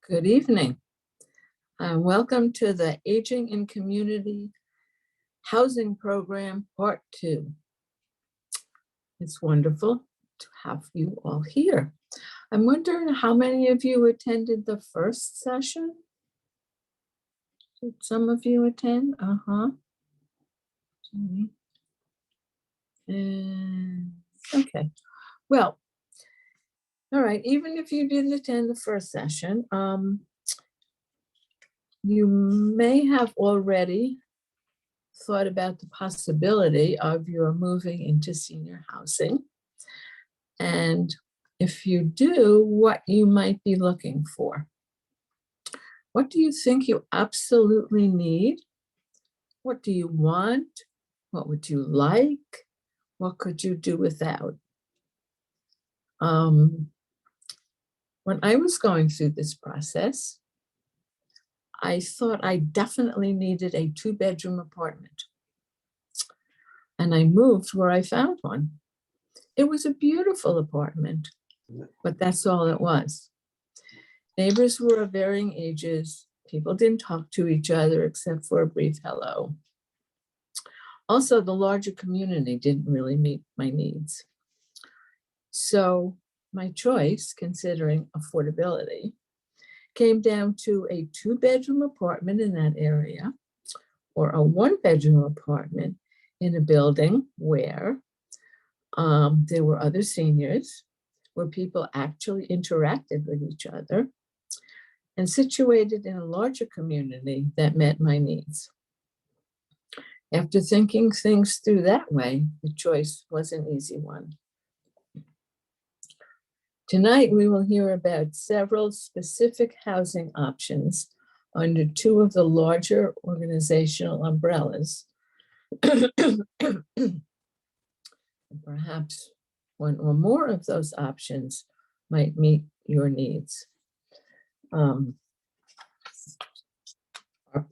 Good evening. Welcome to the Aging in Community Housing Program, Part 2. It's wonderful to have you all here. I'm wondering how many of you attended the first session? Did some of you attend? Okay. Well, all right. Even if you didn't attend the first session, you may have already thought about the possibility of your moving into senior housing. And if you do, what you might be looking for. What do you think you absolutely need? What do you want? What would you like? What could you do without? When I was going through this process, I thought I definitely needed a 2-bedroom apartment. And I moved where I found one. It was a beautiful apartment, but that's all it was. Neighbors were of varying ages. People didn't talk to each other except for a brief hello. Also, the larger community didn't really meet my needs. So my choice, considering affordability, came down to a 2-bedroom apartment in that area or a 1-bedroom apartment in a building where there were other seniors, where people actually interacted with each other, and situated in a larger community that met my needs. After thinking things through that way, the choice was an easy one. Tonight, we will hear about several specific housing options under 2 of the larger organizational umbrellas. Perhaps 1 or more of those options might meet your needs. Our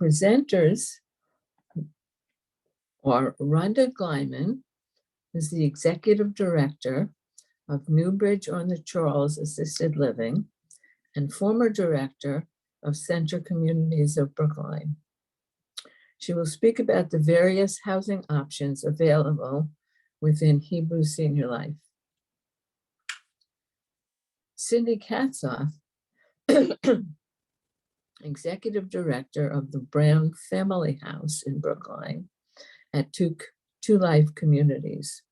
presenters are Rhonda Glyman, who's the Executive Director of NewBridge on the Charles Assisted Living and former Director of Center Communities of Brookline. She will speak about the various housing options available within Hebrew SeniorLife. Cindy Katzeff, Executive Director of the Brown Family House in Brookline at Two Life Communities.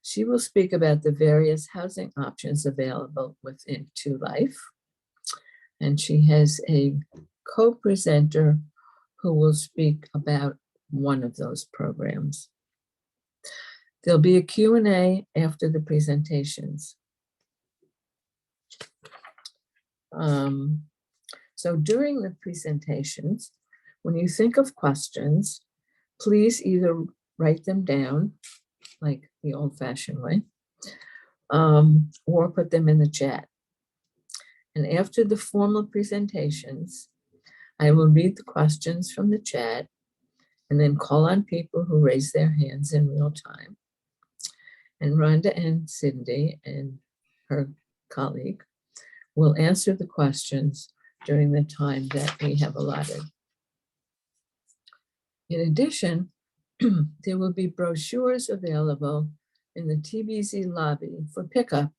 She will speak about the various housing options available within 2 Life. And she has a co-presenter who will speak about one of those programs. There'll be a Q&A after the presentations. So during the presentations, when you think of questions, please either write them down like the old-fashioned way, or put them in the chat. And after the formal presentations, I will read the questions from the chat and then call on people who raise their hands in real time. And Rhonda and Cindy and her colleague will answer the questions during the time that we have allotted. In addition, there will be brochures available in the TBZ lobby for pickup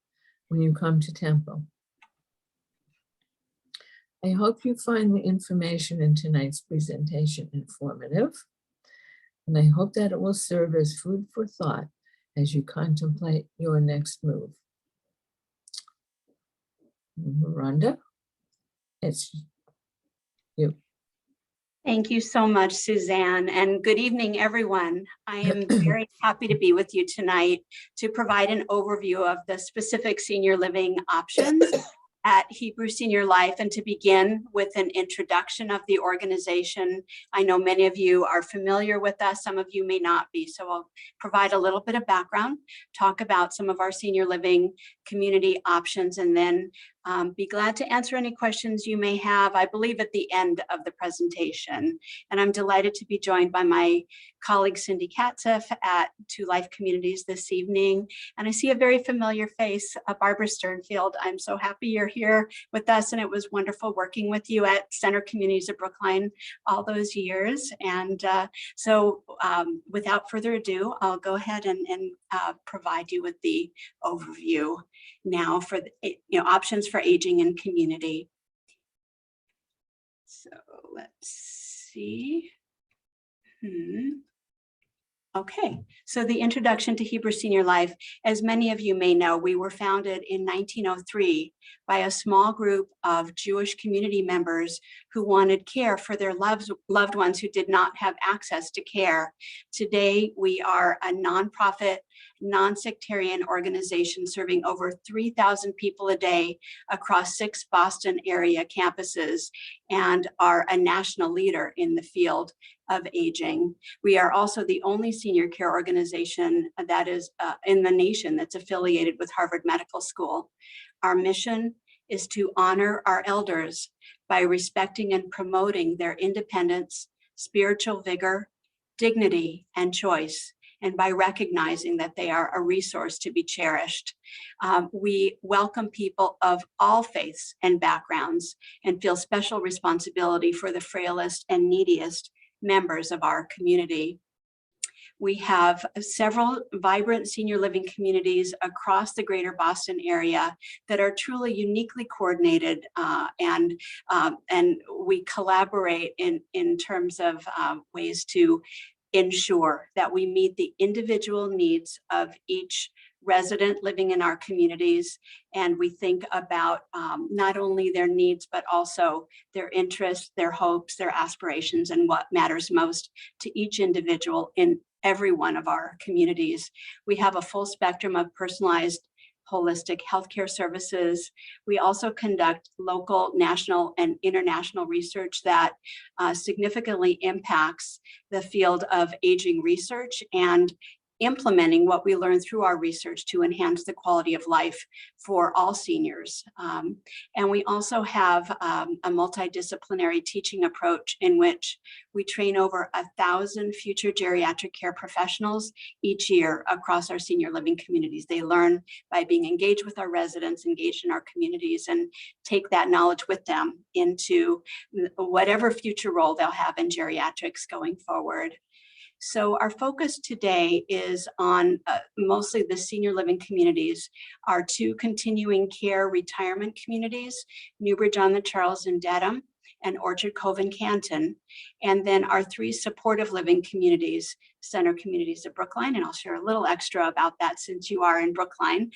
when you come to Temple. I hope you find the information in tonight's presentation informative, and I hope that it will serve as food for thought as you contemplate your next move. Rhonda, it's you. Thank you so much, Suzanne, and good evening, everyone. I am very happy to be with you tonight to provide an overview of the specific senior living options at Hebrew SeniorLife, and to begin with an introduction of the organization. I know many of you are familiar with us, some of you may not be, so I'll provide a little bit of background, talk about some of our senior living community options, and then Be glad to answer any questions you may have, I believe, at the end of the presentation. And I'm delighted to be joined by my colleague Cindy Katzeff at Life Communities this evening. And I see a very familiar face, Barbara Sternfield. I'm so happy you're here with us, and it was wonderful working with you at Center Communities of Brookline all those years. And so without further ado, I'll go ahead and provide you with the overview now for the, options for aging in community. So let's see. Okay, so the introduction to Hebrew Senior Life, as many of you may know, we were founded in 1903 by a small group of Jewish community members who wanted care for their loved ones who did not have access to care. Today, we are a nonprofit, non-sectarian organization serving over 3,000 people a day across 6 Boston area campuses and are a national leader in the field of aging. We are also the only senior care organization that is in the nation that's affiliated with Harvard Medical School. Our mission is to honor our elders by respecting and promoting their independence, spiritual vigor, dignity, and choice, and by recognizing that they are a resource to be cherished. We welcome people of all faiths and backgrounds and feel special responsibility for the frailest and neediest members of our community. We have several vibrant senior living communities across the greater Boston area that are truly uniquely coordinated, and we collaborate in terms of ways to ensure that we meet the individual needs of each resident living in our communities, and we think about not only their needs, but also their interests, their hopes, their aspirations, and what matters most to each individual in every one of our communities. We have a full spectrum of personalized holistic healthcare services. We also conduct local, national, and international research that significantly impacts the field of aging research and implementing what we learn through our research to enhance the quality of life for all seniors. And we also have a multidisciplinary teaching approach in which we train over 1,000 future geriatric care professionals each year across our senior living communities. They learn by being engaged with our residents, engaged in our communities, and take that knowledge with them into whatever future role they'll have in geriatrics going forward. So our focus today is on mostly the senior living communities, our 2 continuing care retirement communities, NewBridge on the Charles in Dedham and Orchard Cove in Canton, and then our 3 supportive living communities, Center Communities of Brookline, and I'll share a little extra about that since you are in Brookline,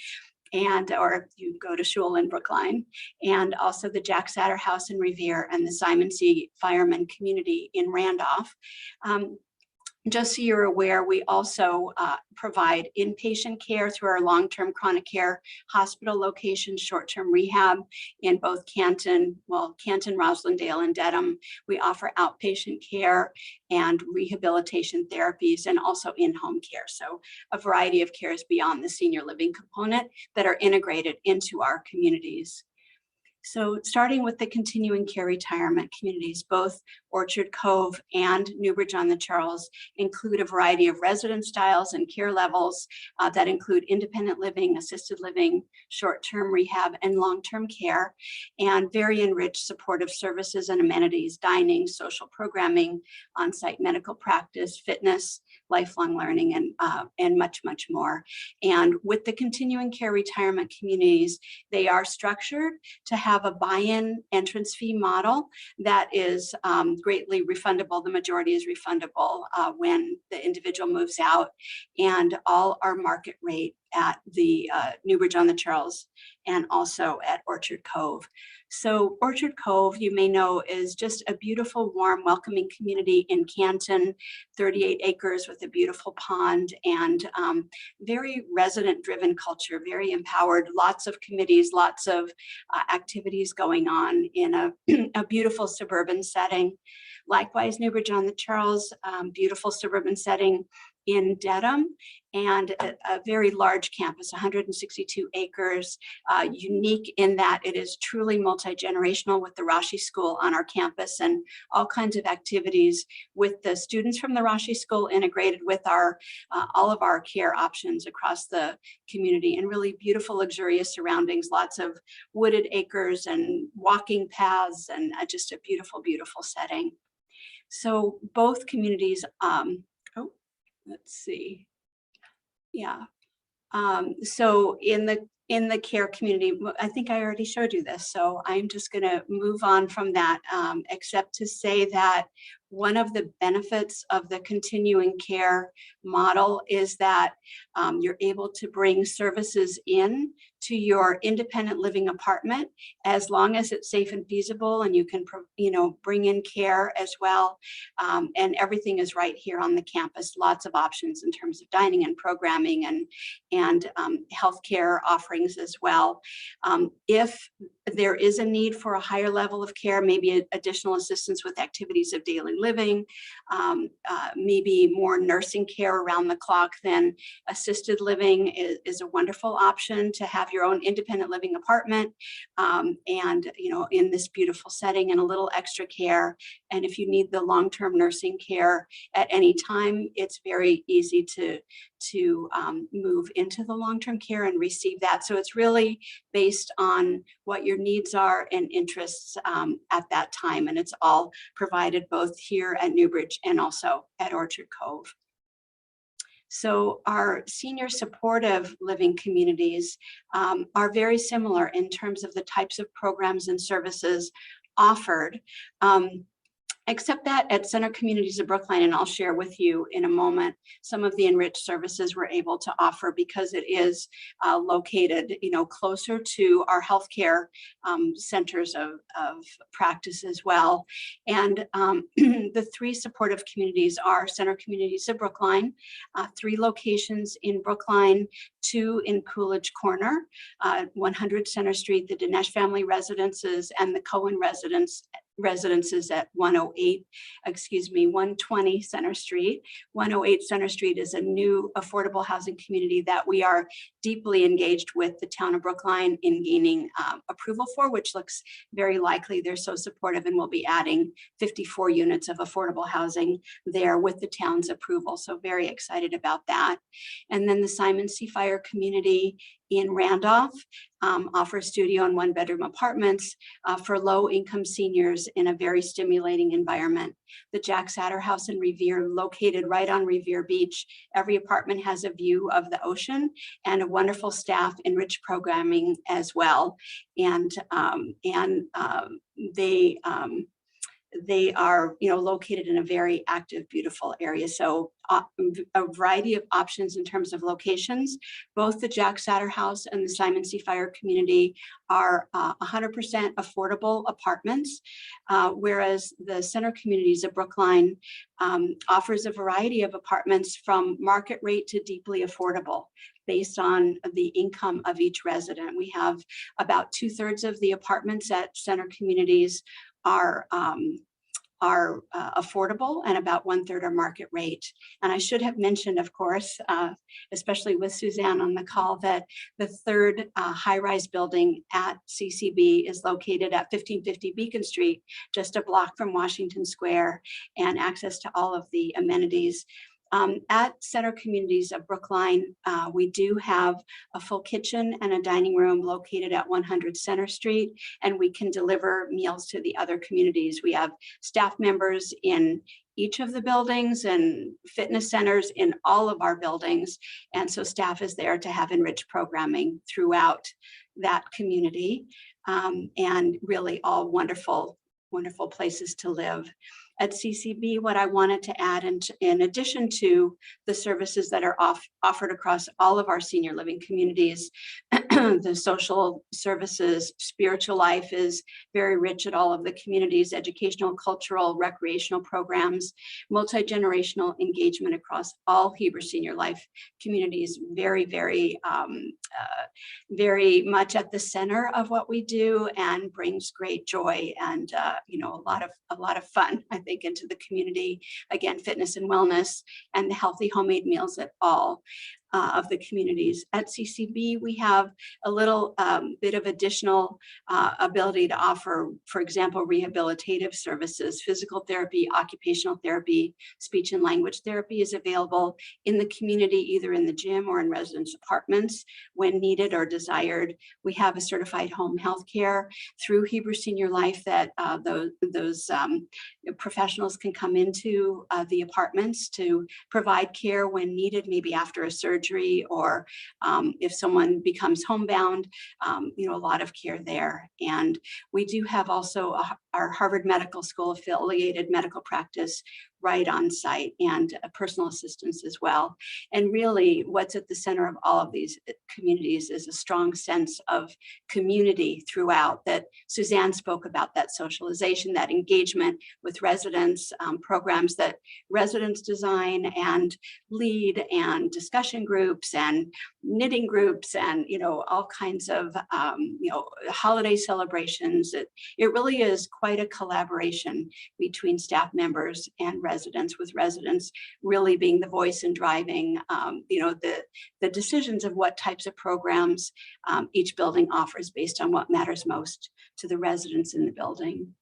or you go to shul in Brookline, and also the Jack Satter House in Revere and the Simon C. Fireman Community in Randolph. Just so you're aware, we also provide inpatient care through our long-term chronic care hospital locations, short-term rehab in both Canton, Roslindale, and Dedham. We offer outpatient care and rehabilitation therapies and also in-home care. So a variety of cares beyond the senior living component that are integrated into our communities. So starting with the continuing care retirement communities, both Orchard Cove and NewBridge on the Charles include a variety of residence styles and care levels that include independent living, assisted living, short-term rehab, and long-term care, and very enriched supportive services and amenities, dining, social programming, on-site medical practice, fitness, lifelong learning, and much, much more. And with the continuing care retirement communities, they are structured to have a buy-in entrance fee model that is greatly refundable. The majority is refundable when the individual moves out, and all are market rate at the NewBridge on the Charles and also at Orchard Cove. So Orchard Cove, you may know, is just a beautiful, warm, welcoming community in Canton, 38 acres with a beautiful pond, and very resident-driven culture, very empowered, lots of committees, lots of activities going on in a beautiful suburban setting. Likewise, NewBridge on the Charles, beautiful suburban setting, in Dedham, and a very large campus, 162 acres, unique in that it is truly multi-generational with the Rashi School on our campus and all kinds of activities with the students from the Rashi School integrated with our all of our care options across the community, and really beautiful, luxurious surroundings, lots of wooded acres and walking paths, and just a beautiful, beautiful setting. So both communities, let's see. Yeah. So in the care community, I think I already showed you this, so I'm just going to move on from that, except to say that one of the benefits of the continuing care model is that you're able to bring services in to your independent living apartment as long as it's safe and feasible, and you can, bring in care as well. And everything is right here on the campus. Lots of options in terms of dining and programming and healthcare offerings as well. If there is a need for a higher level of care, maybe additional assistance with activities of daily living, maybe more nursing care around the clock, then assisted living is a wonderful option to have your own independent living apartment, and in this beautiful setting, and a little extra care. And if you need the long-term nursing care at any time, it's very easy to move into the long-term care and receive that. So it's really based on what your needs are and interests at that time. And it's all provided both here at NewBridge and also at Orchard Cove. So our senior supportive living communities are very similar in terms of the types of programs and services offered. Except that at Center Communities of Brookline, and I'll share with you in a moment, some of the enriched services we're able to offer because it is located, closer to our healthcare centers of practice as well. And the three supportive communities are Center Communities of Brookline, 3 locations in Brookline, 2 in Coolidge Corner, 100 Center Street, the Dinesh Family Residences, and the Cohen residences at 120 Center Street. 108 Center Street is a new affordable housing community that we are deeply engaged with the town of Brookline in gaining approval for, which looks very likely. They're so supportive, and we'll be adding 54 units of affordable housing there with the town's approval. So very excited about that. And then the Simon C. Fire community in Randolph offers studio and 1-bedroom apartments for low-income seniors in a very stimulating environment. The Jack Satter House in Revere, located right on Revere Beach. Every apartment has a view of the ocean and a wonderful staff and rich programming as well. And they are, located in a very active, beautiful area. So a variety of options in terms of locations. Both the Jack Satter House and the Simon C. Fire community are 100% affordable apartments, whereas the Center Communities of Brookline offers a variety of apartments from market rate to deeply affordable based on the income of each resident. We have about 2/3 of the apartments at Center Communities are affordable, and about 1/3 are market rate. And I should have mentioned, of course, especially with Suzanne on the call, that the 3rd high-rise building at CCB is located at 1550 Beacon Street, just a block from Washington Square, and access to all of the amenities. At Center Communities of Brookline, we do have a full kitchen and a dining room located at 100 Center Street, and we can deliver meals to the other communities. We have staff members in each of the buildings and fitness centers in all of our buildings. And so staff is there to have enriched programming throughout that community, and really all wonderful, wonderful places to live. At CCB, what I wanted to add, in addition to the services that are offered across all of our senior living communities, the social services, spiritual life is very rich at all of the communities, educational, cultural, recreational programs, multi-generational engagement across all Hebrew Senior Life communities, very, very much at the center of what we do, and brings great joy and a lot of fun, I think, into the community. Again, fitness and wellness and the healthy homemade meals at all of the communities. At CCB, we have a little bit of additional ability to offer, for example, rehabilitative services, physical therapy, occupational therapy, speech and language therapy is available in the community, either in the gym or in residence apartments when needed or desired. We have a certified home health care through Hebrew Senior Life that those professionals can come into the apartments to provide care when needed, maybe after a surgery, or if someone becomes homebound, a lot of care there. And we do have also our Harvard Medical School affiliated medical practice right on site, and personal assistance as well. And really what's at the center of all of these communities is a strong sense of community throughout, that Suzanne spoke about, that socialization, that engagement with residents, programs that residents design and lead, and discussion groups and knitting groups, and all kinds of holiday celebrations. It really is quite a collaboration between staff members and residents, with residents really being the voice and driving the decisions of what types of programs each building offers based on what matters most to the residents in the building.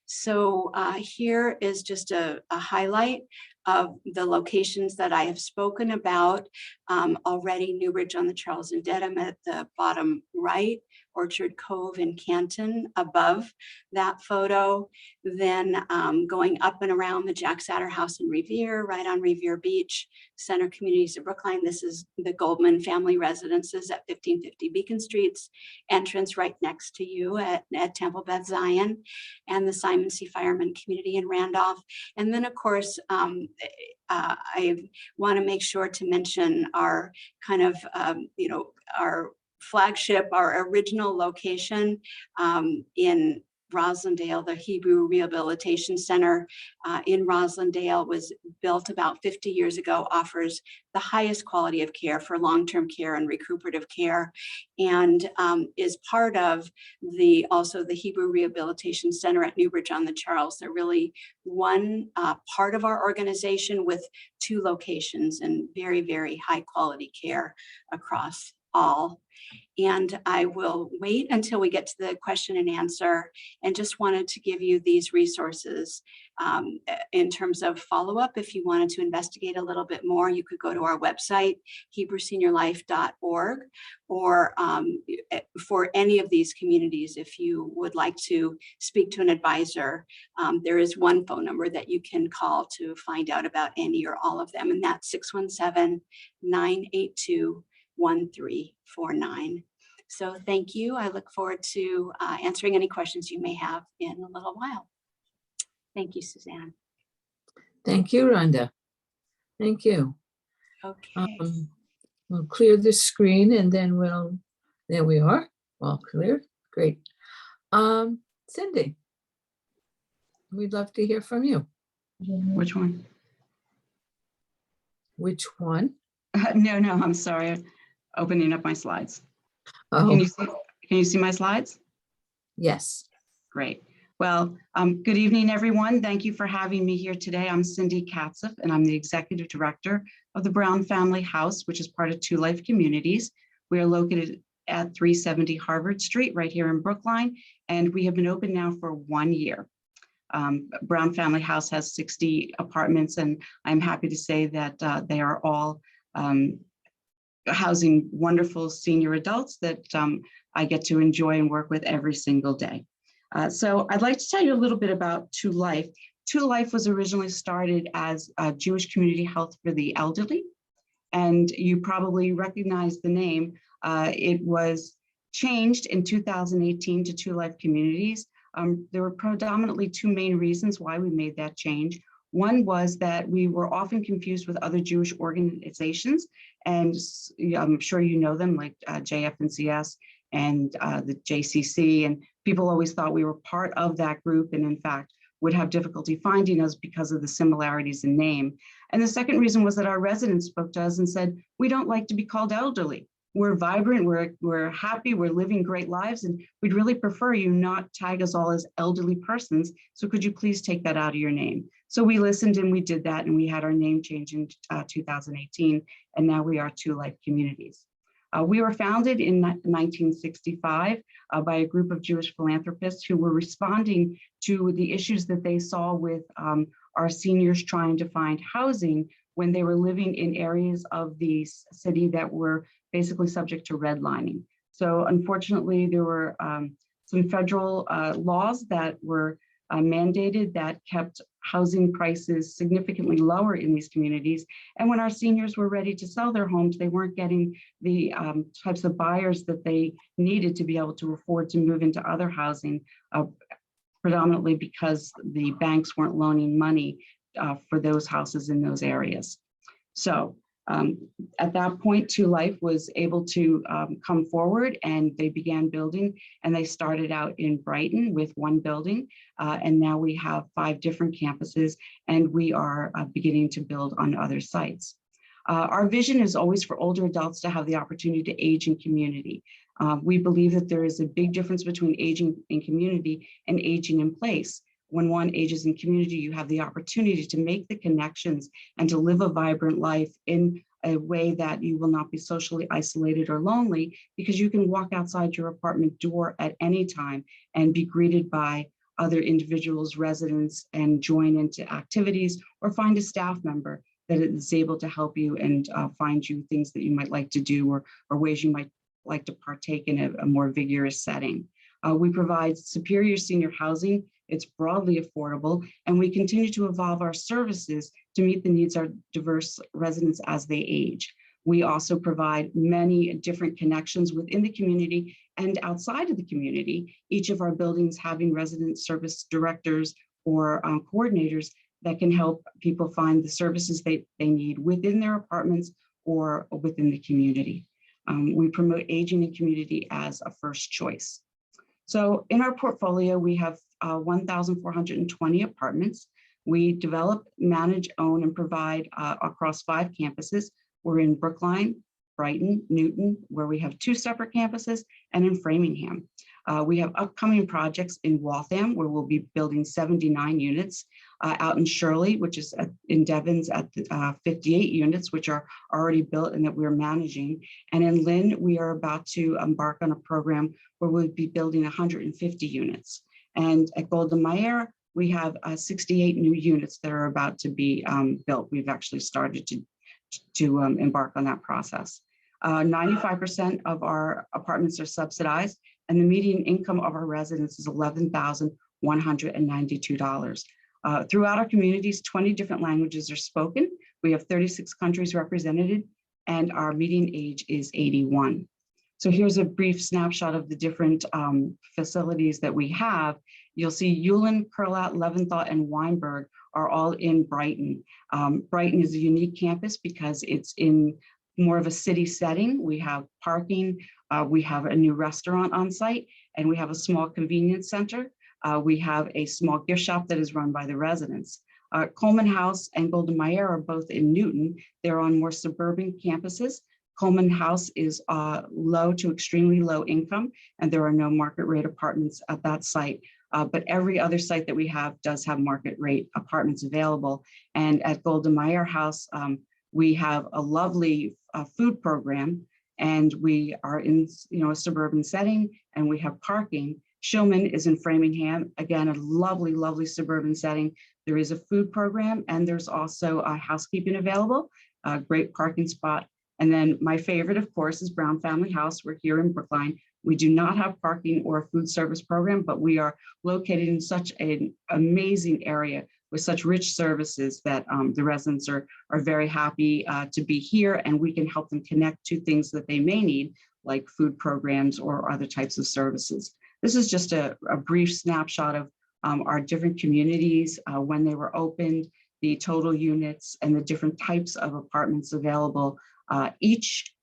So here is just a highlight of the locations that I have spoken about already. NewBridge on the Charles and Dedham at the bottom right, Orchard Cove in Canton above that photo, then going up and around the Jack Satter House in Revere, right on Revere Beach, Center Communities of Brookline. This is the Goldman family residences at 1550 Beacon Street's entrance right next to you at Temple Beth Zion, and the Simon C. Fireman community in Randolph. And then of course, I want to make sure to mention our kind of, our flagship, our original location in Roslindale. The Hebrew Rehabilitation Center in Roslindale was built about 50 years ago, offers the highest quality of care for long-term care and recuperative care, and is part of also the Hebrew Rehabilitation Center at NewBridge on the Charles. They're really one part of our organization with two locations and very, very high quality care across all. And I will wait until we get to the question and answer, and just wanted to give you these resources in terms of follow-up. If you wanted to investigate a little bit more, you could go to our website, HebrewSeniorLife.org, or for any of these communities, if you would like to speak to an advisor, there is one phone number that you can call to find out about any or all of them, and that's 617-982-1349. So thank you. I look forward to answering any questions you may have in a little while. Thank you, Suzanne. Thank you, Rhonda. Thank you. Okay. We'll clear the screen and then there we are, all clear. Great. Cindy, we'd love to hear from you. Which one? Which one? No, I'm sorry. Opening up my slides. Oh, Can you see my slides? yes. Great. Well, good evening, everyone. Thank you for having me here today. I'm Cindy Katzeff, and I'm the Executive Director of the Brown Family House, which is part of 2 Life Communities. We are located at 370 Harvard Street, right here in Brookline, and we have been open now for 1 year. Brown Family House has 60 apartments, and I'm happy to say that they are all housing wonderful senior adults that I get to enjoy and work with every single day. So I'd like to tell you a little bit about 2 Life. 2 Life was originally started as a Jewish community health for the elderly, and you probably recognize the name. It was changed in 2018 to 2 Life Communities. There were predominantly 2 main reasons why we made that change. One was that we were often confused with other Jewish organizations, and I'm sure you know them, like JFNCS and the JCC, and people always thought we were part of that group, and in fact would have difficulty finding us because of the similarities in name. And the second reason was that our residents spoke to us and said, we don't like to be called elderly. We're vibrant, we're happy, we're living great lives, and we'd really prefer you not tag us all as elderly persons. So could you please take that out of your name? So we listened and we did that, and we had our name change in 2018, and now we are Two Life Communities. We were founded in 1965 by a group of Jewish philanthropists who were responding to the issues that they saw with our seniors trying to find housing when they were living in areas of the city that were basically subject to redlining. So unfortunately, there were some federal laws that were mandated that kept housing prices significantly lower in these communities. And when our seniors were ready to sell their homes, they weren't getting the types of buyers that they needed to be able to afford to move into other housing, predominantly because the banks weren't loaning money for those houses in those areas. So at that point, Two Life was able to come forward, and they began building, and they started out in Brighton with one building, and now we have 5 different campuses, and we are beginning to build on other sites. Our vision is always for older adults to have the opportunity to age in community. We believe that there is a big difference between aging in community and aging in place. When one ages in community, you have the opportunity to make the connections and to live a vibrant life in a way that you will not be socially isolated or lonely, because you can walk outside your apartment door at any time and be greeted by other individuals, residents, and join into activities, or find a staff member that is able to help you and find you things that you might like to do, or ways you might like to partake in a more vigorous setting. We provide superior senior housing. It's broadly affordable, and we continue to evolve our services to meet the needs of our diverse residents as they age. We also provide many different connections within the community and outside of the community, each of our buildings having resident service directors or coordinators that can help people find the services they need within their apartments or within the community. We promote aging in community as a first choice. So in our portfolio, we have 1,420 apartments. We develop, manage, own, and provide across 5 campuses. We're in Brookline, Brighton, Newton, where we have 2 separate campuses, and in Framingham. We have upcoming projects in Waltham, where we'll be building 79 units, out in Shirley, which is in Devon's at 58 units, which are already built and that we're managing. And in Lynn, we are about to embark on a program where we'll be building 150 units. And at Golden Meyer, we have 68 new units that are about to be built. We've actually started to embark on that process. 95% of our apartments are subsidized, and the median income of our residents is $11,192. Throughout our communities, 20 different languages are spoken. We have 36 countries represented, and our median age is 81. So here's a brief snapshot of the different facilities that we have. You'll see Ulen, Kurlat, Leventhal, and Weinberg are all in Brighton. Brighton is a unique campus because it's in more of a city setting. We have parking, we have a new restaurant on site, and we have a small convenience center. We have a small gift shop that is run by the residents. Coleman House and Golden Meyer are both in Newton. They're on more suburban campuses. Coleman House is low to extremely low income, and there are no market rate apartments at that site. But every other site that we have does have market rate apartments available. And at Golden Meyer House, we have a lovely food program, and we are in a suburban setting, and we have parking. Shillman is in Framingham, again, a lovely, lovely suburban setting. There is a food program, and there's also housekeeping available, a great parking spot. And then my favorite, of course, is Brown Family House. We're here in Brookline. We do not have parking or a food service program, but we are located in such an amazing area with such rich services that the residents are very happy to be here, and we can help them connect to things that they may need, like food programs or other types of services. This is just a brief snapshot of our different communities, when they were opened, the total units, and the different types of apartments available. Each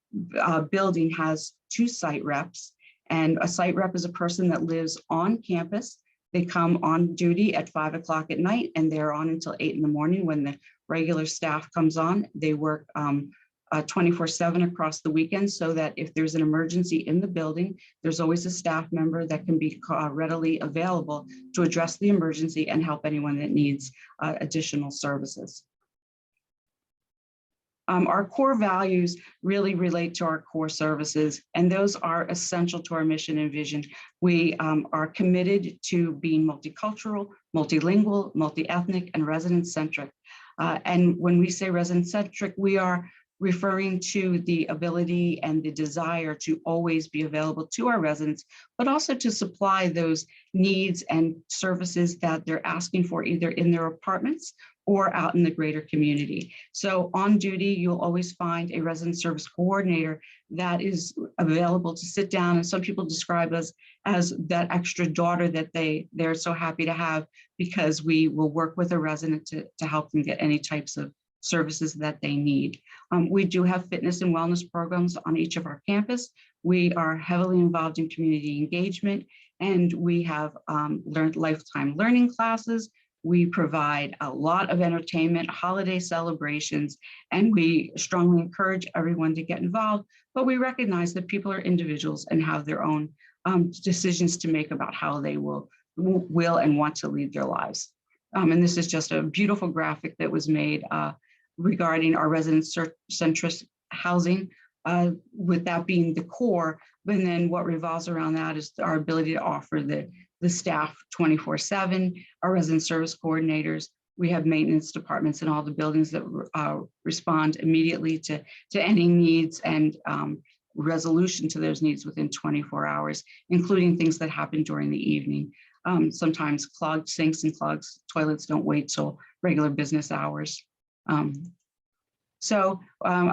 building has 2 site reps, and a site rep is a person that lives on campus. They come on duty at 5 o'clock at night, and they're on until 8 in the morning when the regular staff comes on. They work 24/7 across the weekend, so that if there's an emergency in the building, there's always a staff member that can be readily available to address the emergency and help anyone that needs additional services. Our core values really relate to our core services, and those are essential to our mission and vision. We are committed to being multicultural, multilingual, multi-ethnic, and resident-centric. And when we say resident-centric, we are referring to the ability and the desire to always be available to our residents, but also to supply those needs and services that they're asking for either in their apartments or out in the greater community. So on duty, you'll always find a resident service coordinator that is available to sit down, and some people describe us as that extra daughter that they're so happy to have, because we will work with a resident to help them get any types of services that they need. We do have fitness and wellness programs on each of our campus. We are heavily involved in community engagement, and we have lifetime learning classes. We provide a lot of entertainment, holiday celebrations, and we strongly encourage everyone to get involved. But we recognize that people are individuals and have their own decisions to make about how they will and want to lead their lives. And this is just a beautiful graphic that was made regarding our resident-centric housing, with that being the core. But then what revolves around that is our ability to offer the staff 24/7, our resident service coordinators. We have maintenance departments in all the buildings that respond immediately to any needs and resolution to those needs within 24 hours, including things that happen during the evening. Sometimes clogged sinks and clogged toilets don't wait till regular business hours. I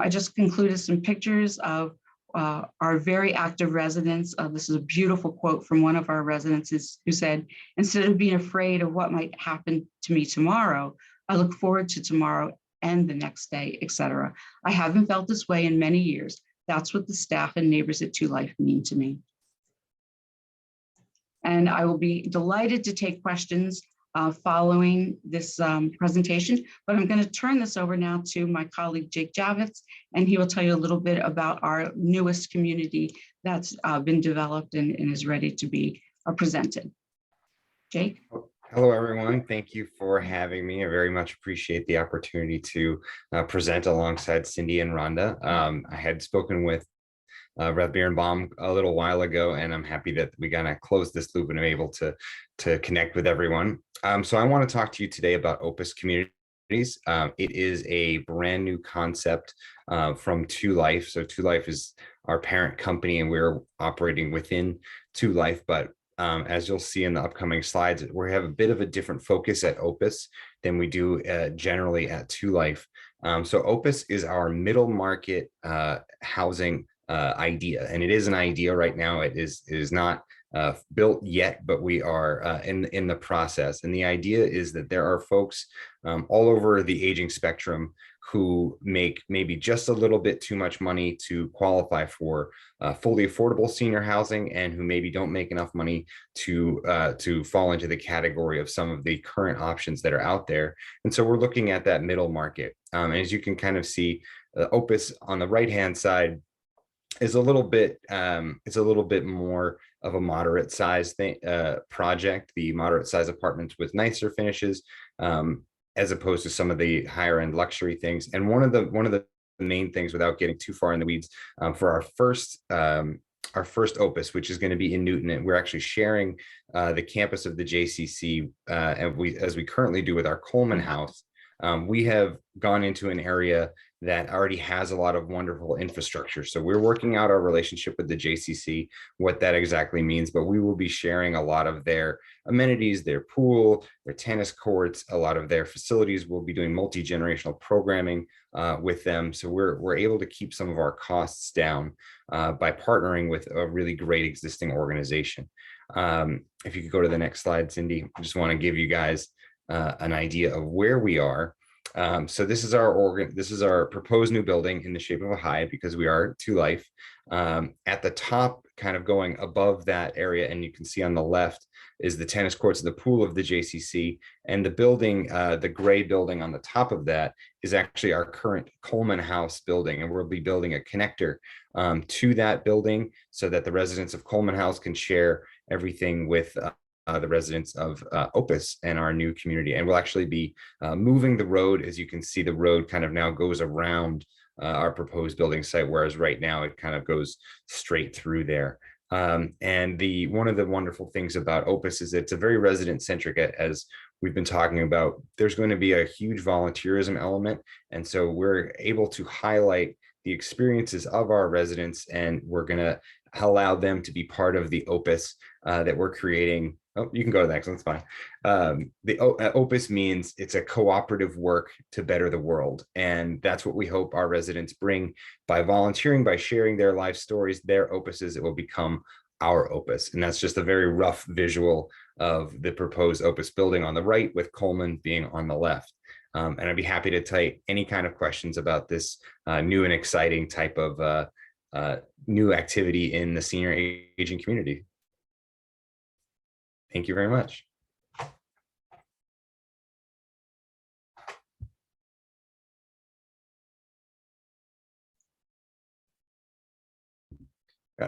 just concluded some pictures of our very active residents. This is a beautiful quote from one of our residents who said, "Instead of being afraid of what might happen to me tomorrow, I look forward to tomorrow and the next day, etc. I haven't felt this way in many years. That's what the staff and neighbors at 2Life mean to me." And I will be delighted to take questions following this presentation, but I'm going to turn this over now to my colleague, Jake Javits, and he will tell you a little bit about our newest community that's been developed and is ready to be presented. Jake? Hello, everyone. Thank you for having me. I very much appreciate the opportunity to present alongside Cindy and Rhonda. I had spoken with Rev Birnbaum a little while ago, and I'm happy that we kind of closed this loop and I'm able to connect with everyone. So I want to talk to you today about Opus Communities. It is a brand new concept from 2Life. So 2Life is our parent company, and we're operating within 2Life. But as you'll see in the upcoming slides, we have a bit of a different focus at Opus than we do generally at 2Life. So Opus is our middle market housing idea, and it is an idea right now. It is not built yet, but we are in the process. And the idea is that there are folks all over the aging spectrum who make maybe just a little bit too much money to qualify for fully affordable senior housing, and who maybe don't make enough money to fall into the category of some of the current options that are out there. And so we're looking at that middle market. As you can kind of see, Opus on the right-hand side is a little bit more of a moderate size project, the moderate size apartments with nicer finishes, as opposed to some of the higher end luxury things. And one of the main things, without getting too far in the weeds, for our first Opus, which is going to be in Newton, and we're actually sharing the campus of the JCC, and as we currently do with our Coleman House. We have gone into an area that already has a lot of wonderful infrastructure. So we're working out our relationship with the JCC, what that exactly means, but we will be sharing a lot of their amenities, their pool, their tennis courts, a lot of their facilities. We'll be doing multi-generational programming with them. So we're able to keep some of our costs down by partnering with a really great existing organization. If you could go to the next slide, Cindy, I just want to give you guys an idea of where we are. So this is our proposed new building in the shape of a hive, because we are to life. At the top, kind of going above that area, and you can see on the left is the tennis courts and the pool of the JCC, and the building, the gray building on the top of that is actually our current Coleman House building, and we'll be building a connector to that building so that the residents of Coleman House can share everything with the residents of Opus and our new community. And we'll actually be moving the road. As you can see, the road kind of now goes around our proposed building site, whereas right now it kind of goes straight through there. And one of the wonderful things about Opus is it's a very resident centric, as we've been talking about. There's going to be a huge volunteerism element. And so we're able to highlight the experiences of our residents, and we're going to allow them to be part of the Opus that we're creating. Oh, you can go to the next one, it's fine. The Opus means it's a cooperative work to better the world. And that's what we hope our residents bring by volunteering, by sharing their life stories, their opuses. It will become our Opus. And that's just a very rough visual of the proposed Opus building on the right, with Coleman being on the left. And I'd be happy to take any kind of questions about this new and exciting type of new activity in the senior aging community. Thank you very much.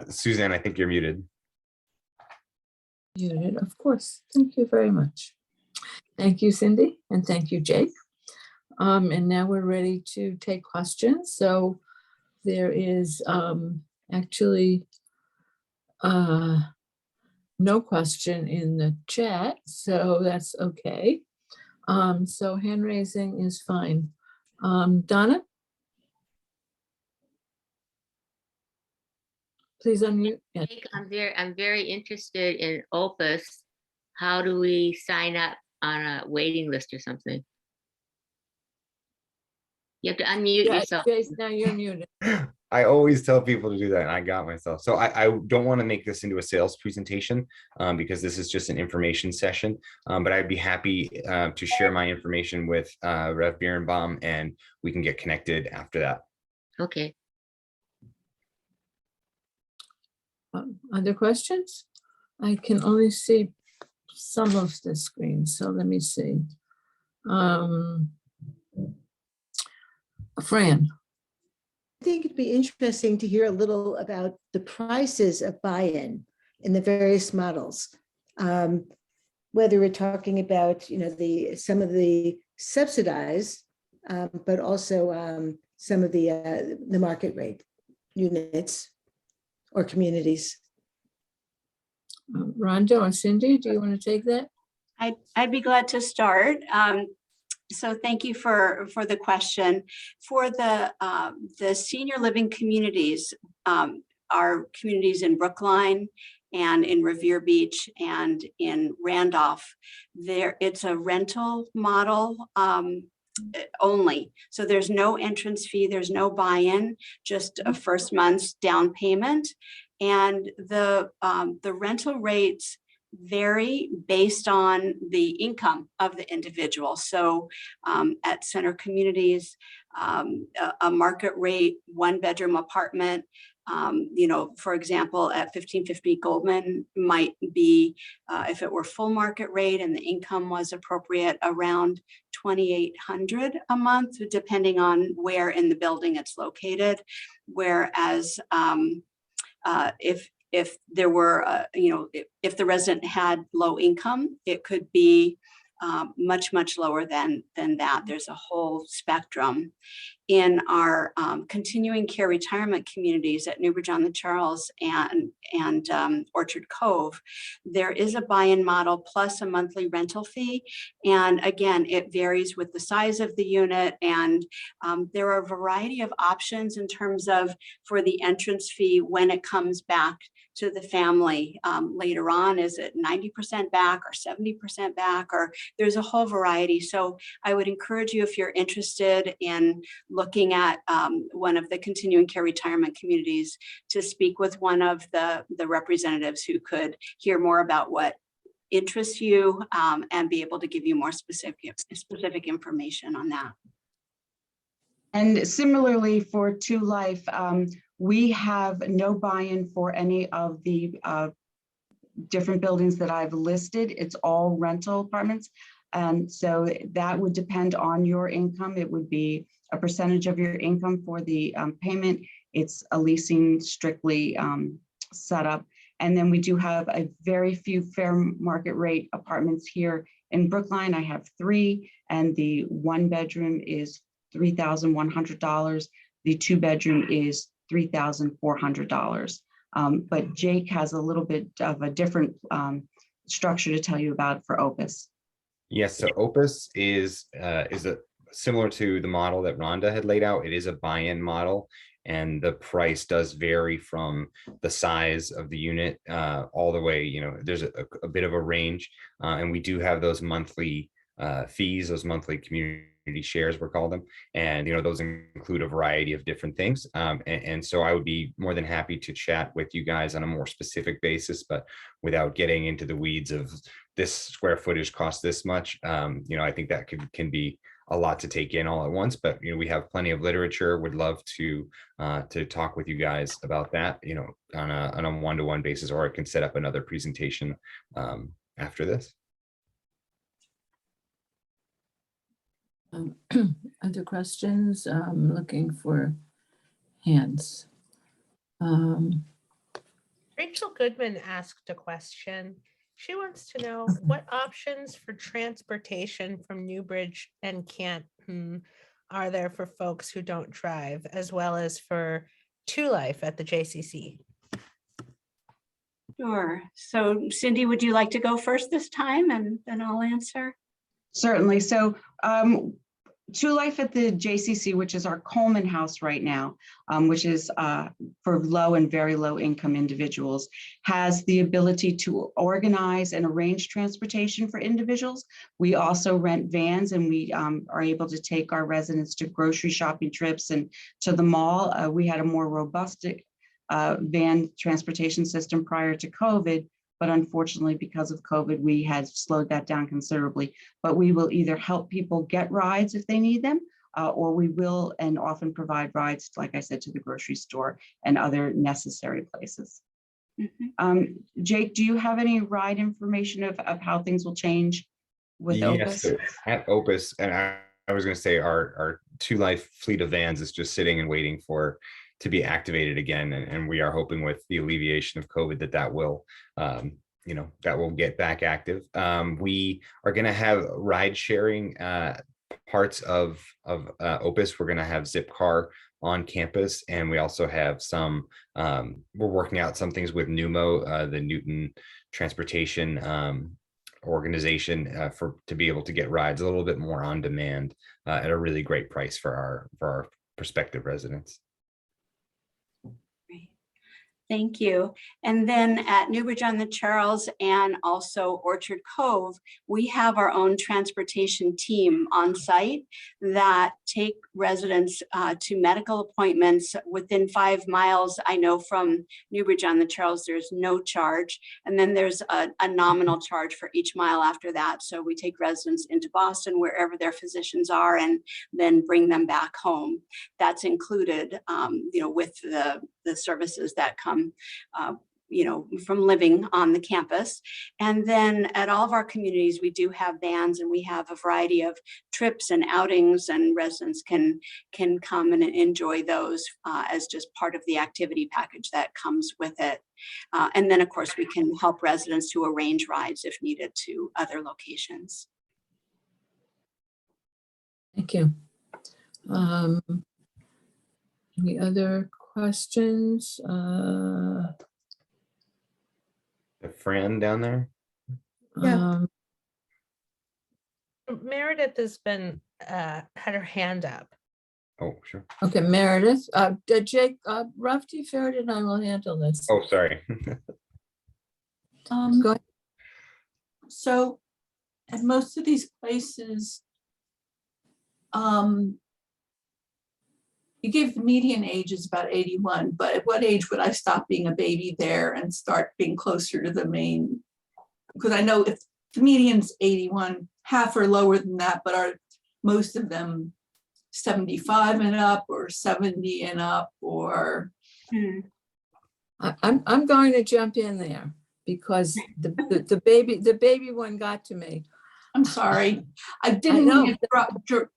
Suzanne, I think you're muted. Muted, of course. Thank you very much. Thank you, Cindy, and thank you, Jake. And now we're ready to take questions. So there is actually no question in the chat, so that's okay. So hand raising is fine. Donna? Please unmute. Yes. I'm very interested in Opus. How do we sign up on a waiting list or something? You have to unmute yourself. Jace, now you're muted. I always tell people to do that, and I got myself. So I don't want to make this into a sales presentation because this is just an information session. But I'd be happy to share my information with Rev Birnbaum, and we can get connected after that. Okay. Other questions? I can only see some of the screen, so let me see. Fran. I think it'd be interesting to hear a little about the prices of buy-in in the various models. Whether we're talking about, some of the subsidized, but also some of the market rate units or communities. Rhonda or Cindy, do you want to take that? I'd be glad to start. So thank you for the question. For the senior living communities, our communities in Brookline and in Revere Beach and in Randolph, it's a rental model only. So there's no entrance fee, there's no buy-in, just a first month's down payment. And the rental rates vary based on the income of the individual. So at Center Communities, a market rate, 1-bedroom apartment, for example, at 1550 Goldman might be, if it were full market rate and the income was appropriate, around $2,800 a month, depending on where in the building it's located. Whereas if there were, if the resident had low income, it could be much lower than that. There's a whole spectrum. In our continuing care retirement communities at NewBridge on the Charles and Orchard Cove, there is a buy-in model plus a monthly rental fee. And again, it varies with the size of the unit. And there are a variety of options in terms of for the entrance fee when it comes back to the family later on. Is it 90% back or 70% back, or there's a whole variety. So I would encourage you, if you're interested in looking at one of the continuing care retirement communities, to speak with one of the representatives who could hear more about what interests you and be able to give you more specific information on that. And similarly for Two Life, we have no buy-in for any of the different buildings that I've listed. It's all rental apartments. And so that would depend on your income. It would be a percentage of your income for the payment. It's a leasing strictly setup. And then we do have a very few fair market rate apartments here in Brookline. I have 3, and the 1 bedroom is $3,100. The 2 bedroom is $3,400. But Jake has a little bit of a different structure to tell you about for Opus. Yes, so Opus is similar to the model that Rhonda had laid out. It is a buy-in model, and the price does vary from the size of the unit all the way. You know, there's a bit of a range, and we do have those monthly fees, those monthly community shares, we're called them, and those include a variety of different things. And so I would be more than happy to chat with you guys on a more specific basis, but without getting into the weeds of this square footage costs this much. I think that can be a lot to take in all at once, but we have plenty of literature. Would love to talk with you guys about that, on a one-to-one basis, or I can set up another presentation after this. Other questions? I'm looking for hands. Rachel Goodman asked a question. She wants to know what options for transportation from NewBridge and Canton are there for folks who don't drive, as well as for Two Life at the JCC? Sure. So Cindy, would you like to go first this time, and then I'll answer? Certainly. So Two Life at the JCC, which is our Coleman House right now, which is for low and very low income individuals, has the ability to organize and arrange transportation for individuals. We also rent vans, and we are able to take our residents to grocery shopping trips and to the mall. We had a more robust van transportation system prior to COVID, but unfortunately, because of COVID, we had slowed that down considerably. But we will either help people get rides if they need them, or we will and often provide rides, like I said, to the grocery store and other necessary places. Mm-hmm. Jake, do you have any ride information of how things will change with Opus? So at Opus, and I was going to say our Two Life fleet of vans is just sitting and waiting to be activated again, and we are hoping with the alleviation of COVID that will that will get back active. We are going to have ride sharing parts of Opus. We're going to have Zipcar on campus, and we also have some we're working out some things with NUMO, the Newton Transportation organization, to be able to get rides a little bit more on demand at a really great price for our prospective residents. Thank you. And then at NewBridge on the Charles and also Orchard Cove, we have our own transportation team on site that take residents to medical appointments within 5 miles. I know from NewBridge on the Charles, there's no charge. And then there's a nominal charge for each mile after that. So we take residents into Boston, wherever their physicians are, and then bring them back home. That's included, with the services that come from living on the campus. And then at all of our communities, we do have vans, and we have a variety of trips and outings, and residents can come and enjoy those as just part of the activity package that comes with it. And then of course we can help residents to arrange rides if needed to other locations. Thank you. Any other questions? A friend down there. Yeah. Meredith has been had her hand up. Oh, sure. Okay, Meredith. Jake, Rafti Ferret and I will handle this. Oh, sorry. Go ahead. So at most of these places, you give the median age is about 81, but at what age would I stop being a baby there and start being closer to the main? Because I know if the median's 81, half or lower than that, but are most of them 75 and up or 70 and up, or I'm going to jump in there because the baby one got to me. I'm sorry. I didn't know. mean to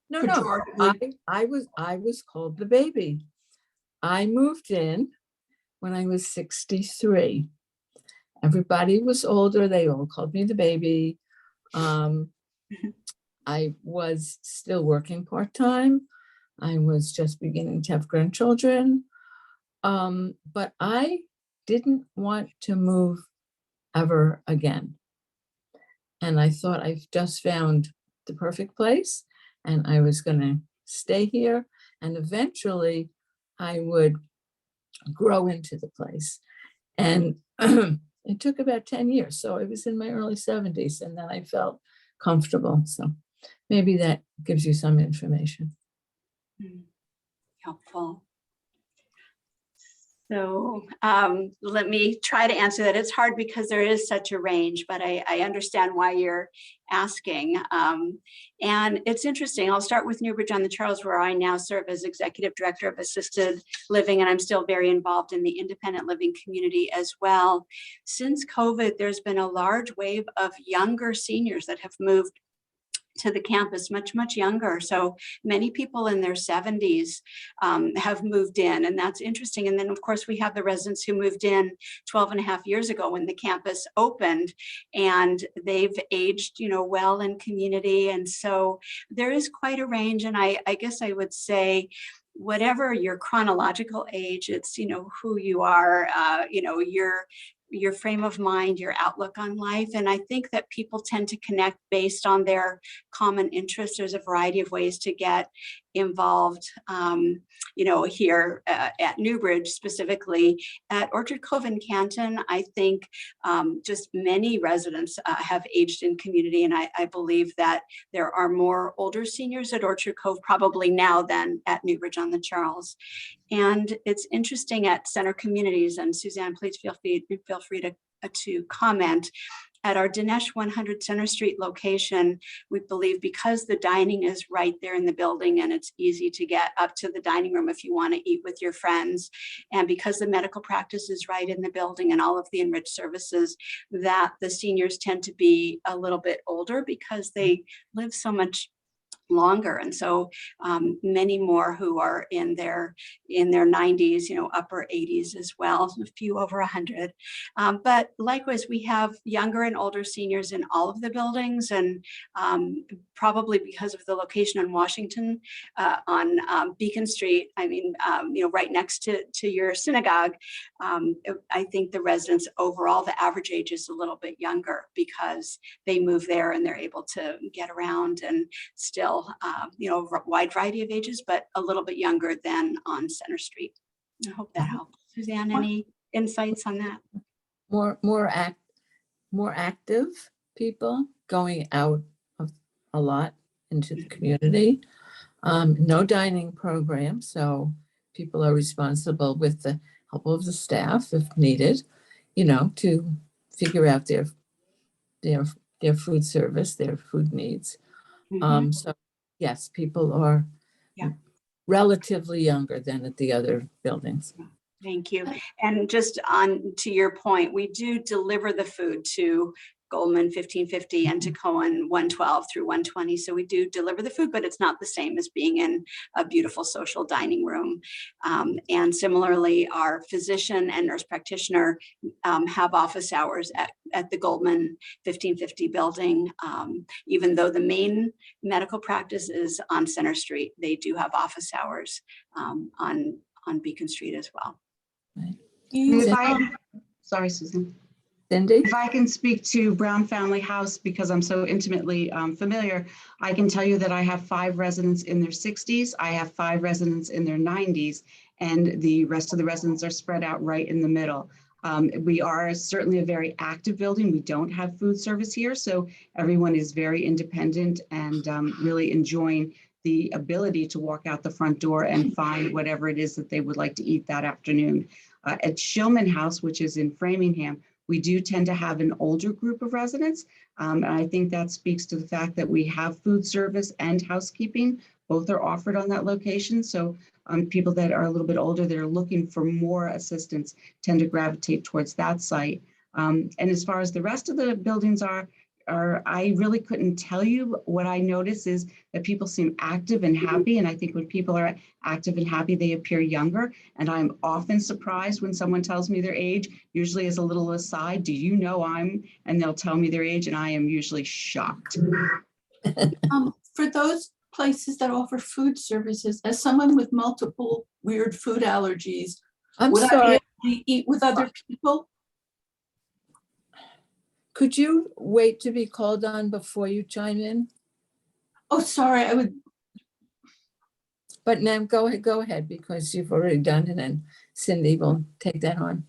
No, pejoratively. I was called the baby. I moved in when I was 63. Everybody was older. They all called me the baby. I was still working part-time. I was just beginning to have grandchildren. But I didn't want to move ever again. And I thought I've just found the perfect place and I was going to stay here. And eventually I would grow into the place. And it took about 10 years. So I was in my early 70s and then I felt comfortable. So maybe that gives you some information. Helpful. So let me try to answer that. It's hard because there is such a range, but I understand why you're asking. And it's interesting. I'll start with NewBridge on the Charles, where I now serve as Executive Director of Assisted Living, and I'm still very involved in the independent living community as well. Since COVID, there's been a large wave of younger seniors that have moved to the campus, much younger. So many people in their 70s have moved in, and that's interesting. And then of course we have the residents who moved in 12 and a half years ago when the campus opened, and they've aged, well in community. And so there is quite a range. And I guess I would say, whatever your chronological age, it's, who you are, your frame of mind, your outlook on life. And I think that people tend to connect based on their common interests. There's a variety of ways to get involved, here at NewBridge, specifically at Orchard Cove and Canton. I think just many residents have aged in community. And I believe that there are more older seniors at Orchard Cove probably now than at NewBridge on the Charles. And it's interesting at Center Communities, and Suzanne, please feel free to comment. At our Dinesh 100 Center Street location, we believe because the dining is right there in the building and it's easy to get up to the dining room if you want to eat with your friends, and because the medical practice is right in the building and all of the enriched services, that the seniors tend to be a little bit older because they live so much longer. And so many more who are in their 90s, upper 80s as well, a few over 100. But likewise, we have younger and older seniors in all of the buildings, and probably because of the location on Washington, on Beacon Street, right next to your synagogue, I think the residents overall, the average age is a little bit younger because they move there and they're able to get around, and still a wide variety of ages, but a little bit younger than on Center Street. I hope that helps. Suzanne, any insights on that? More active people going out a lot into the community. No dining program, so people are responsible with the help of the staff if needed, to figure out their food service, their food needs. So yes, people are relatively younger than at the other buildings. Thank you. And just on to your point, we do deliver the food to Coleman 1550 and to Cohen 112 through 120. So we do deliver the food, but it's not the same as being in a beautiful social dining room. And similarly, our physician and nurse practitioner have office hours at the Coleman 1550 building. Even though the main medical practice is on Center Street, they do have office hours on Beacon Street as well. Right. Sorry, Susan. Cindy? If I can speak to Brown Family House, because I'm so intimately familiar, I can tell you that I have 5 residents in their 60s. I have 5 residents in their 90s, and the rest of the residents are spread out right in the middle. We are certainly a very active building. We don't have food service here, so everyone is very independent and really enjoying the ability to walk out the front door and find whatever it is that they would like to eat that afternoon. At Shillman House, which is in Framingham, we do tend to have an older group of residents. And I think that speaks to the fact that we have food service and housekeeping Both are offered on that location. So people that are a little bit older that are looking for more assistance tend to gravitate towards that site. And as far as the rest of the buildings are I really couldn't tell you. What I notice is that people seem active and happy. And I think when people are active and happy, they appear younger. And I'm often surprised when someone tells me their age, usually as a little aside, do you know and they'll tell me their age and I am usually shocked. For those places that offer food services, as someone with multiple weird food allergies, I'm would I sorry. be able to eat with other people? Could you wait to be called on before you chime in? Oh, sorry, I would. But now go ahead, because you've already done it, and Cindy will take that on.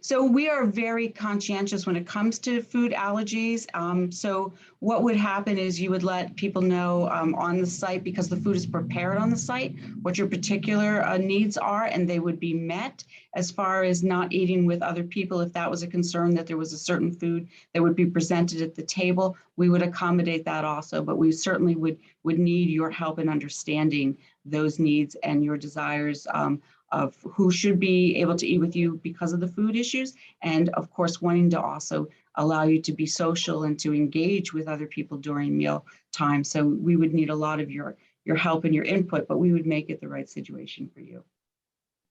So we are very conscientious when it comes to food allergies. So what would happen is you would let people know on the site, because the food is prepared on the site, what your particular needs are, and they would be met. As far as not eating with other people, if that was a concern, that there was a certain food that would be presented at the table, we would accommodate that also. But we certainly would need your help in understanding those needs and your desires of who should be able to eat with you because of the food issues. And of course, wanting to also allow you to be social and to engage with other people during meal time. So we would need a lot of your help and your input, but we would make it the right situation for you.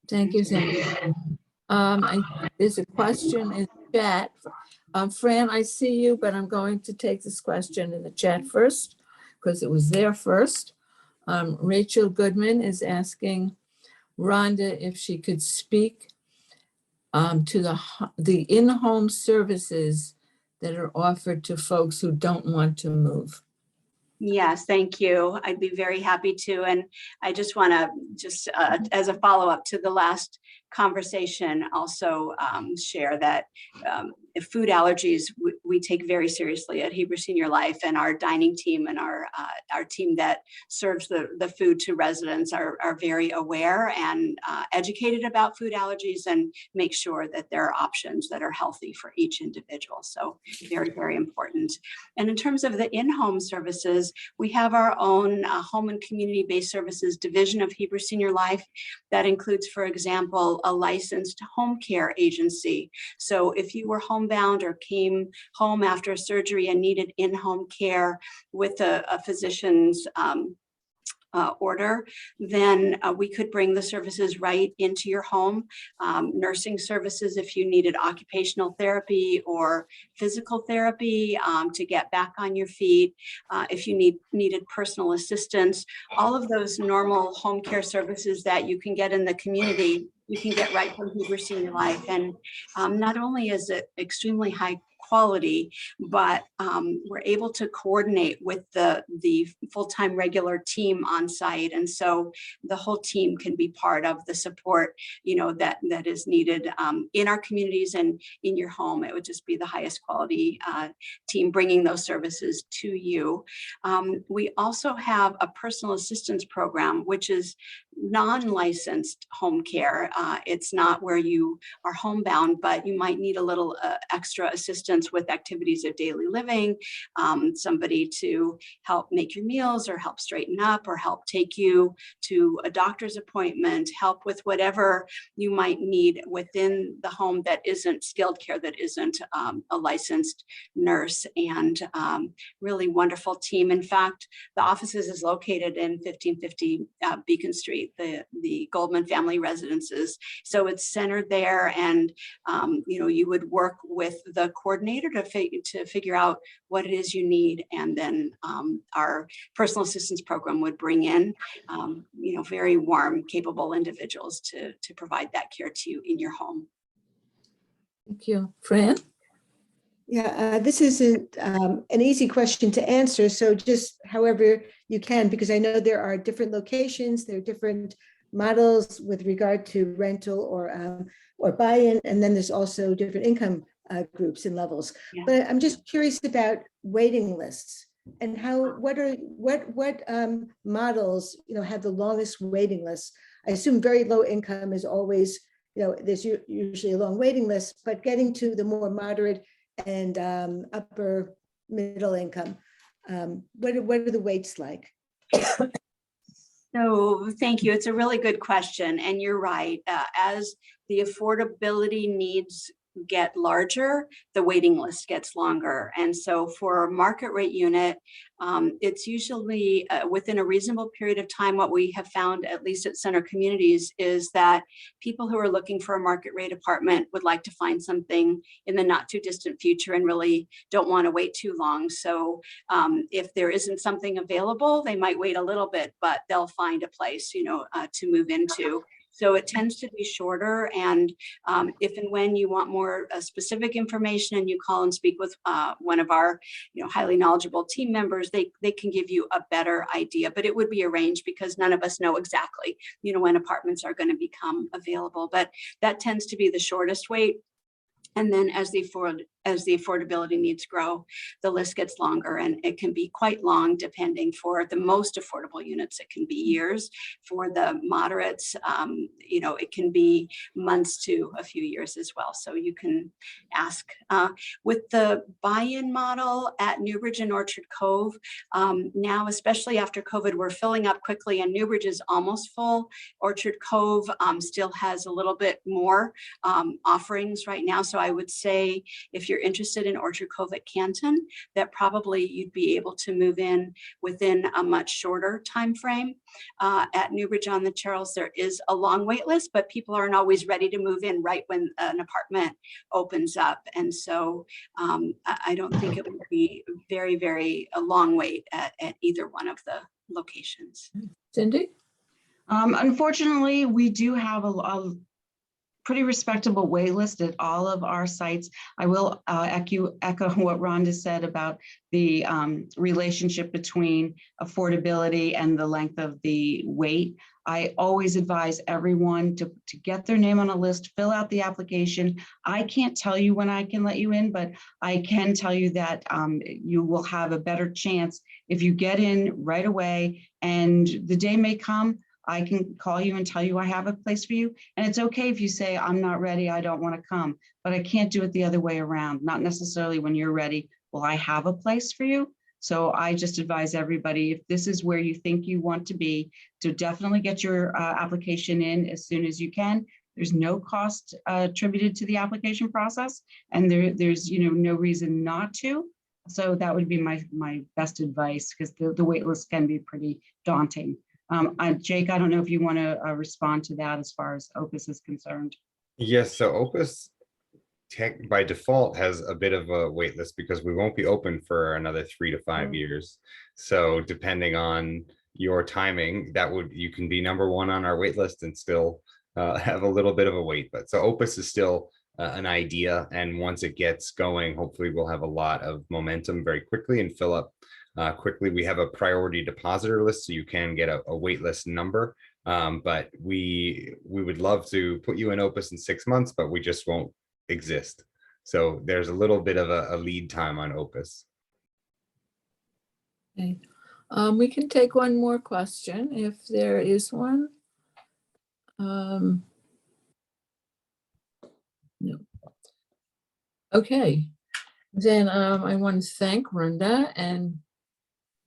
Thank you, Cindy. There's a question in the chat. Fran, I see you, but I'm going to take this question in the chat first, because it was there first. Rachel Goodman is asking Rhonda if she could speak to the in-home services that are offered to folks who don't want to move. Yes, thank you. I'd be very happy to. And I just want to as a follow-up to the last conversation, also share that food allergies we take very seriously at Hebrew Senior Life, and our dining team and our team that serves the food to residents are very aware and educated about food allergies and make sure that there are options that are healthy for each individual. So very, very important. And in terms of the in-home services, we have our own home and community-based services division of Hebrew Senior Life that includes, for example, a licensed home care agency. So if you were homebound or came home after a surgery and needed in-home care with a physician's order, then we could bring the services right into your home. Nursing services if you needed occupational therapy or physical therapy to get back on your feet. If you needed personal assistance, all of those normal home care services that you can get in the community, you can get right from Hebrew Senior Life. And not only is it extremely high quality, but we're able to coordinate with the full-time regular team on site. And so the whole team can be part of the support, that is needed in our communities and in your home. It would just be the highest quality team bringing those services to you. We also have a personal assistance program, which is non-licensed home care. It's not where you are homebound, but you might need a little extra assistance with activities of daily living, somebody to help make your meals or help straighten up or help take you to a doctor's appointment, help with whatever you might need within the home that isn't skilled care, that isn't a licensed nurse. And really wonderful team. In fact, the offices is located in 1550 Beacon Street, the Goldman family residences. So it's centered there, and you would work with the coordinator to figure out what it is you need, and then our personal assistance program would bring in very warm, capable individuals to provide that care to you in your home. Thank you. Fran? Yeah, this isn't an easy question to answer. So just however you can, because I know there are different locations, there are different models with regard to rental or buy-in, and then there's also different income groups and levels. Yeah. But I'm just curious about waiting lists and what models have the longest waiting lists. I assume very low income is always, there's usually a long waiting list, but getting to the more moderate and upper middle income, what are the waits like? So thank you. It's a really good question. And you're right. As the affordability needs get larger, the waiting list gets longer. And so for a market rate unit, it's usually within a reasonable period of time. What we have found, at least at Center Communities, is that people who are looking for a market rate apartment would like to find something in the not too distant future and really don't want to wait too long. So if there isn't something available, they might wait a little bit, but they'll find a place, to move into. So it tends to be shorter. And if and when you want more specific information and you call and speak with one of our highly knowledgeable team members, they can give you a better idea. But it would be arranged because none of us know exactly when apartments are going to become available. But that tends to be the shortest wait. And then as the affordability needs grow, the list gets longer, and it can be quite long depending. For the most affordable units, it can be years. For the moderates, it can be months to a few years as well. So you can ask. With the buy-in model at NewBridge and Orchard Cove, now, especially after COVID, we're filling up quickly, and NewBridge is almost full. Orchard Cove still has a little bit more offerings right now. So I would say if you're interested in Orchard Cove at Canton, that probably you'd be able to move in within a much shorter time frame. At NewBridge on the Charles, there is a long wait list, but people aren't always ready to move in right when an apartment opens up. And so I don't think it would be very, very a long wait at either one of the locations. Cindy? Unfortunately, we do have a pretty respectable wait list at all of our sites. I will echo what Rhonda said about the relationship between affordability and the length of the wait. I always advise everyone to get their name on a list, fill out the application. I can't tell you when I can let you in, but I can tell you that you will have a better chance if you get in right away, and the day may come, I can call you and tell you I have a place for you. And it's okay if you say, I'm not ready, I don't want to come, but I can't do it the other way around. Not necessarily when you're ready, will I have a place for you? So I just advise everybody, if this is where you think you want to be, to definitely get your application in as soon as you can. There's no cost attributed to the application process, and there's no reason not to. So that would be my best advice, because the wait list can be pretty daunting. Jake, I don't know if you want to respond to that as far as Opus is concerned. Yes, so Opus by default has a bit of a wait list because we won't be open for another 3 to 5 years. So depending on your timing, you can be number one on our wait list and still have a little bit of a wait. But so Opus is still an idea, and once it gets going, hopefully we'll have a lot of momentum very quickly and fill up quickly. We have a priority depositor list, so you can get a wait list number, but we would love to put you in Opus in 6 months, but we just won't exist. So there's a little bit of a lead time on Opus. Okay. We can take one more question if there is one. No. Okay, then I want to thank Rhonda and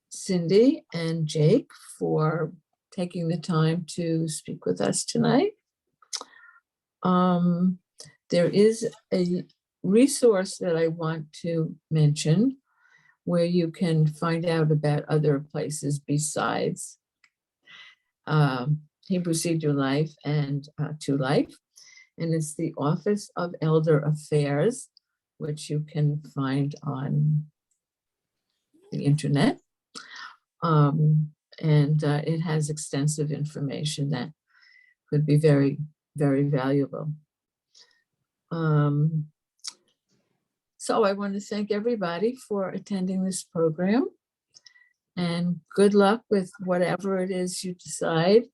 Cindy and Jake for taking the time to speak with us tonight. There is a resource that I want to mention where you can find out about other places besides Hebrew Seed Life and To Life. And it's the Office of Elder Affairs, which you can find on the internet. It has extensive information that could be very, very valuable. So I want to thank everybody for attending this program, and good luck with whatever it is you decide.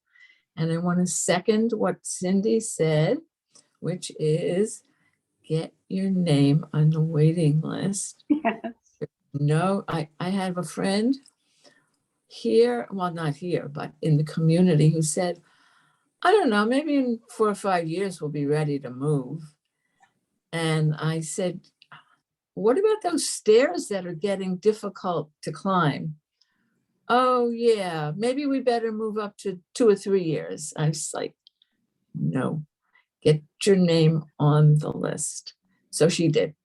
And I want to second what Cindy said, which is get your name on the waiting list. No, I have a friend here, well, not here, but in the community, who said, I don't know, maybe in 4 or 5 years we'll be ready to move. And I said, what about those stairs that are getting difficult to climb? oh yeah, maybe we better move up to 2 or 3 years. I was like, no, get your name on the list. So she did.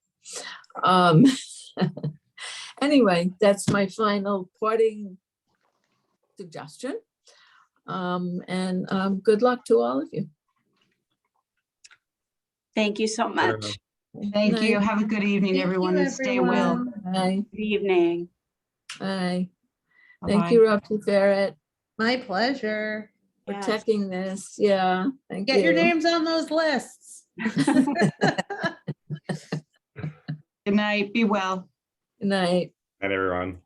Anyway, that's my final parting suggestion. And good luck to all of you. Thank you so much. Thank you. Night. Have a good evening, Thank you, everyone, and stay well. everyone. Bye. Good evening. Bye. Bye-bye. Thank you, Roxy Ferret, My pleasure. for Yes. checking this. Yeah, thank Get your you. names on those lists. Good night. Be well. Good night. And everyone.